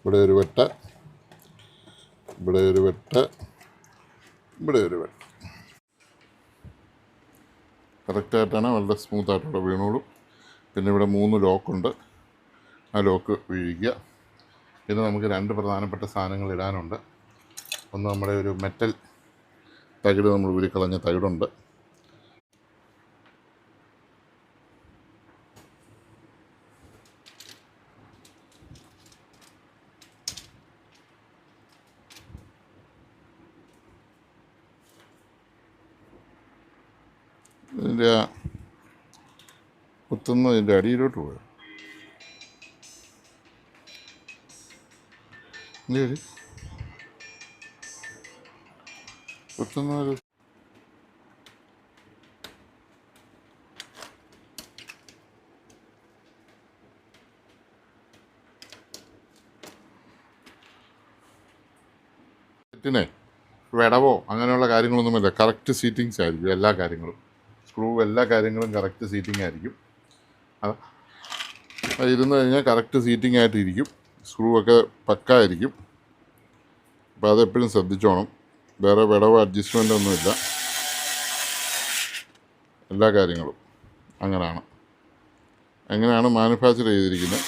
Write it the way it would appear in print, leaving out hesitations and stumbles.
ഇവിടെ ഒരു വെട്ട, ഇവിടെ ഒരു വെട്ട, ഇവിടെ ഒരു വെട്ട. കറക്റ്റായിട്ടാണ്, വളരെ സ്മൂത്തായിട്ടവിടെ വീണോളും. പിന്നെ ഇവിടെ 3 ലോക്കുണ്ട്, ആ ലോക്ക് വീഴിക്കുക. പിന്നെ നമുക്ക് 2 പ്രധാനപ്പെട്ട സാധനങ്ങൾ ഇടാനുണ്ട്. ഒന്ന് നമ്മുടെ ഒരു മെറ്റൽ തകിട്, നമ്മൾ ഉരുക്കളഞ്ഞ തകിടുണ്ട്. ഇതിൻ്റെ കുത്തുന്നതിൻ്റെ അടിയിലോട്ട് പോയോ? എന്ത് കുത്തുന്നൊരു സെറ്റിനെ വിടവോ അങ്ങനെയുള്ള കാര്യങ്ങളൊന്നുമില്ല. കറക്റ്റ് സീറ്റിങ്സ് ആയിരിക്കും എല്ലാ കാര്യങ്ങളും. സ്ക്രൂ എല്ലാ കാര്യങ്ങളും കറക്റ്റ് സീറ്റിംഗ് ആയിരിക്കും. അത് ഇരുന്ന് കഴിഞ്ഞാൽ കറക്റ്റ് സീറ്റിംഗ് ആയിട്ടിരിക്കും. സ്ക്രൂ ഒക്കെ പക്കായിരിക്കും. അപ്പോൾ അതെപ്പോഴും ശ്രദ്ധിച്ചോണം. വേറെ വിടവോ അഡ്ജസ്റ്റ്മെൻ്റ് ഒന്നുമില്ല. എല്ലാ കാര്യങ്ങളും അങ്ങനെയാണ് മാനുഫാക്ചർ ചെയ്തിരിക്കുന്നത്.